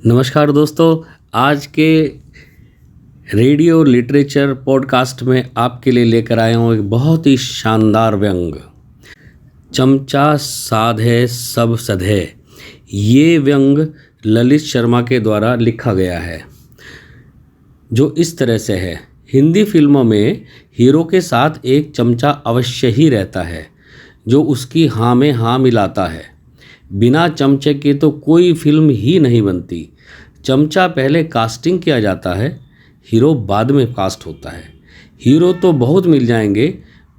नमस्कार दोस्तों। आज के रेडियो लिटरेचर पॉडकास्ट में आपके लिए लेकर आया हूँ एक बहुत ही शानदार व्यंग। चमचा साधे सब सधे। ये व्यंग ललित शर्मा के द्वारा लिखा गया है, जो इस तरह से है। हिंदी फिल्मों में हीरो के साथ एक चमचा अवश्य ही रहता है, जो उसकी हाँ में हाँ मिलाता है। बिना चमचे के तो कोई फिल्म ही नहीं बनती। चमचा पहले कास्टिंग किया जाता है, हीरो बाद में कास्ट होता है। हीरो तो बहुत मिल जाएंगे,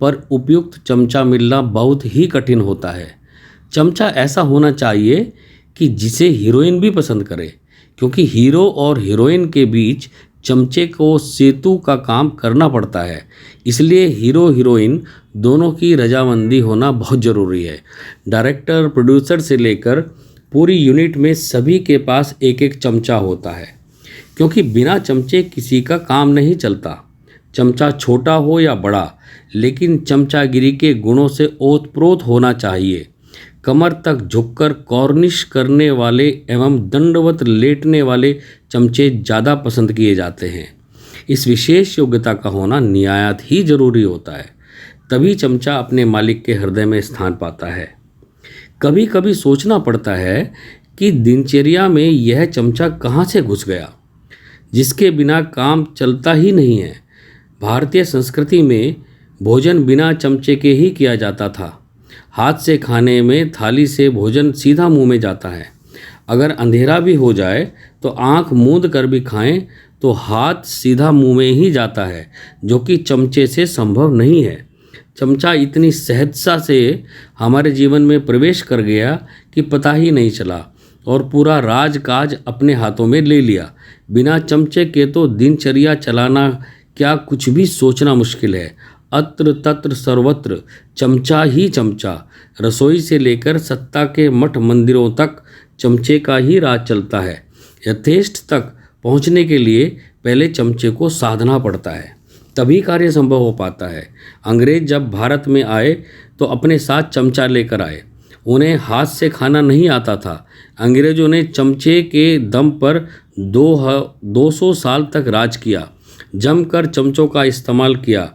पर उपयुक्त चमचा मिलना बहुत ही कठिन होता है। चमचा ऐसा होना चाहिए कि जिसे हीरोइन भी पसंद करे, क्योंकि हीरो और हीरोइन के बीच चमचे को सेतु का काम करना पड़ता है। इसलिए हीरो हीरोइन दोनों की रजामंदी होना बहुत ज़रूरी है। डायरेक्टर, प्रोड्यूसर से लेकर पूरी यूनिट में सभी के पास एक एक चमचा होता है, क्योंकि बिना चमचे किसी का काम नहीं चलता। चमचा छोटा हो या बड़ा, लेकिन चमचागिरी के गुणों से ओतप्रोत होना चाहिए। कमर तक झुककर कॉर्निश करने वाले एवं दंडवत लेटने वाले चमचे ज़्यादा पसंद किए जाते हैं। इस विशेष योग्यता का होना निहायत ही जरूरी होता है, तभी चमचा अपने मालिक के हृदय में स्थान पाता है। कभी कभी सोचना पड़ता है कि दिनचर्या में यह चमचा कहाँ से घुस गया, जिसके बिना काम चलता ही नहीं है। भारतीय संस्कृति में भोजन बिना चमचे के ही किया जाता था। हाथ से खाने में थाली से भोजन सीधा मुंह में जाता है। अगर अंधेरा भी हो जाए तो आंख मूंद कर भी खाएं तो हाथ सीधा मुंह में ही जाता है, जो कि चमचे से संभव नहीं है। चमचा इतनी सहजता से हमारे जीवन में प्रवेश कर गया कि पता ही नहीं चला, और पूरा राजकाज अपने हाथों में ले लिया। बिना चमचे के तो दिनचर्या चलाना क्या, कुछ भी सोचना मुश्किल है। अत्र तत्र सर्वत्र चमचा ही चमचा। रसोई से लेकर सत्ता के मठ मंदिरों तक चमचे का ही राज चलता है। यथेष्ट तक पहुंचने के लिए पहले चमचे को साधना पड़ता है, तभी कार्य संभव हो पाता है। अंग्रेज जब भारत में आए तो अपने साथ चमचा लेकर आए। उन्हें हाथ से खाना नहीं आता था। अंग्रेजों ने चमचे के दम पर 200 साल तक राज किया। जमकर चमचों का इस्तेमाल किया।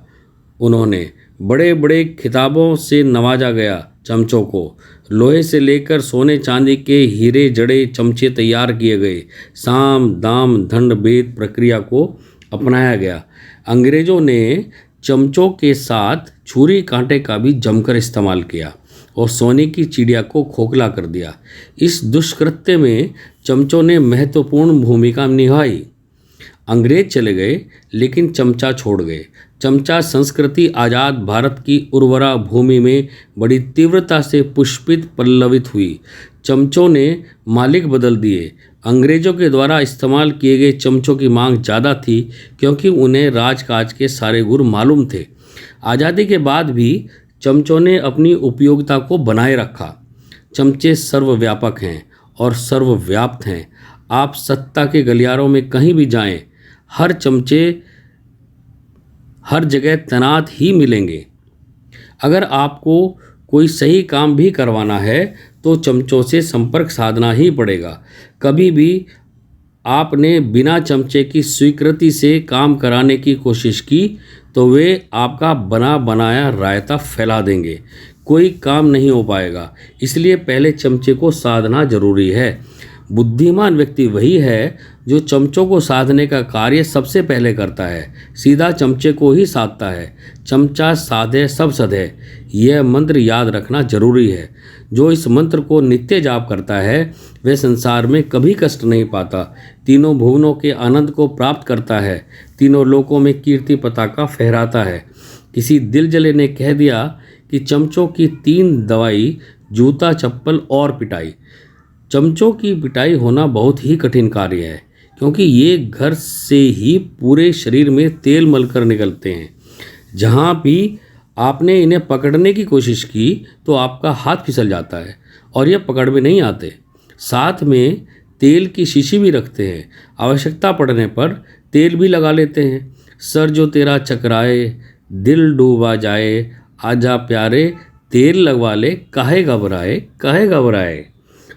उन्होंने बड़े बड़े खिताबों से नवाजा गया। चमचों को लोहे से लेकर सोने चांदी के हीरे जड़े चमचे तैयार किए गए। साम दाम दंड भेद प्रक्रिया को अपनाया गया। अंग्रेजों ने चमचों के साथ छुरी कांटे का भी जमकर इस्तेमाल किया और सोने की चिड़िया को खोखला कर दिया। इस दुष्कृत्य में चमचों ने महत्वपूर्ण भूमिका निभाई। अंग्रेज चले गए, लेकिन चमचा छोड़ गए। चमचा संस्कृति आज़ाद भारत की उर्वरा भूमि में बड़ी तीव्रता से पुष्पित पल्लवित हुई। चमचों ने मालिक बदल दिए। अंग्रेजों के द्वारा इस्तेमाल किए गए चमचों की मांग ज़्यादा थी, क्योंकि उन्हें राजकाज के सारे गुर मालूम थे। आज़ादी के बाद भी चमचों ने अपनी उपयोगिता को बनाए रखा। चमचे सर्वव्यापक हैं और सर्वव्याप्त हैं। आप सत्ता के गलियारों में कहीं भी जाएं, हर चमचे हर जगह तैनात ही मिलेंगे। अगर आपको कोई सही काम भी करवाना है तो चमचों से संपर्क साधना ही पड़ेगा। कभी भी आपने बिना चमचे की स्वीकृति से काम कराने की कोशिश की तो वे आपका बना बनाया रायता फैला देंगे। कोई काम नहीं हो पाएगा। इसलिए पहले चमचे को साधना जरूरी है। बुद्धिमान व्यक्ति वही है जो चमचों को साधने का कार्य सबसे पहले करता है, सीधा चमचे को ही साधता है। चमचा साधे सब सधे, यह मंत्र याद रखना जरूरी है। जो इस मंत्र को नित्य जाप करता है वह संसार में कभी कष्ट नहीं पाता। तीनों भुवनों के आनंद को प्राप्त करता है। तीनों लोकों में कीर्ति पताका फहराता है। किसी दिल जले ने कह दिया कि चमचों की 3 दवाई, जूता, चप्पल और पिटाई। चमचों की पिटाई होना बहुत ही कठिन कार्य है, क्योंकि ये घर से ही पूरे शरीर में तेल मलकर निकलते हैं। जहाँ भी आपने इन्हें पकड़ने की कोशिश की तो आपका हाथ फिसल जाता है और ये पकड़ में नहीं आते। साथ में तेल की शीशी भी रखते हैं। आवश्यकता पड़ने पर तेल भी लगा लेते हैं। सर जो तेरा चकराए, दिल डूबा जाए, आजा प्यारे, तेल लगवा ले, काहे घबराए काहे घबराए।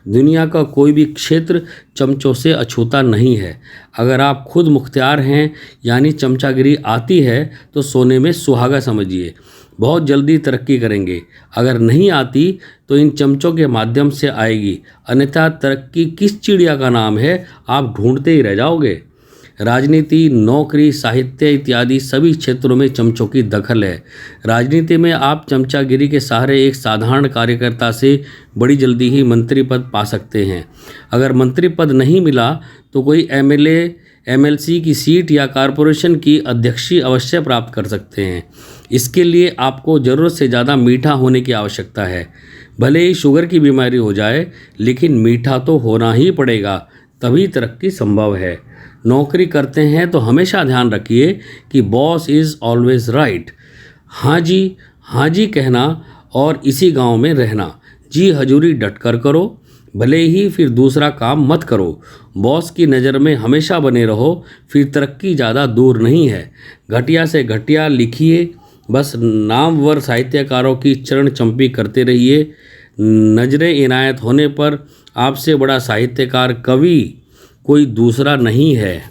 दुनिया का कोई भी क्षेत्र चमचों से अछूता नहीं है। अगर आप खुद मुख्तियार हैं यानी चमचागिरी आती है तो सोने में सुहागा समझिए, बहुत जल्दी तरक्की करेंगे। अगर नहीं आती तो इन चमचों के माध्यम से आएगी, अन्यथा तरक्की किस चिड़िया का नाम है, आप ढूंढते ही रह जाओगे। राजनीति, नौकरी, साहित्य इत्यादि सभी क्षेत्रों में चमचों की दखल है। राजनीति में आप चमचागिरी के सहारे एक साधारण कार्यकर्ता से बड़ी जल्दी ही मंत्री पद पा सकते हैं। अगर मंत्री पद नहीं मिला तो कोई एमएलए, एमएलसी की सीट या कॉरपोरेशन की अध्यक्षी अवश्य प्राप्त कर सकते हैं। इसके लिए आपको ज़रूरत से ज़्यादा मीठा होने की आवश्यकता है। भले ही शुगर की बीमारी हो जाए, लेकिन मीठा तो होना ही पड़ेगा, तभी तरक्की संभव है। नौकरी करते हैं तो हमेशा ध्यान रखिए कि बॉस इज़ ऑलवेज राइट। हाँ जी कहना और इसी गांव में रहना। जी हजूरी डटकर करो, भले ही फिर दूसरा काम मत करो। बॉस की नज़र में हमेशा बने रहो, फिर तरक्की ज़्यादा दूर नहीं है। घटिया से घटिया लिखिए, बस नामवर साहित्यकारों की चरण चंपी करते रहिए। नजरे इनायत होने पर आपसे बड़ा साहित्यकार कवि कोई दूसरा नहीं है।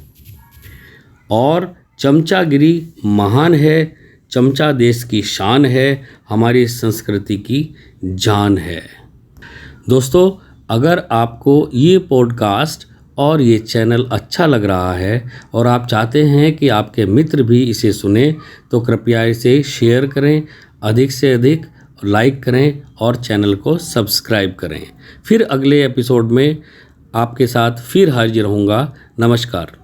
और चमचागिरी महान है, चमचा देश की शान है, हमारी संस्कृति की जान है। दोस्तों, अगर आपको ये पॉडकास्ट और ये चैनल अच्छा लग रहा है और आप चाहते हैं कि आपके मित्र भी इसे सुने, तो कृपया इसे शेयर करें, अधिक से अधिक लाइक करें और चैनल को सब्सक्राइब करें। फिर अगले एपिसोड में आपके साथ फिर हाजिर होऊंगा। नमस्कार।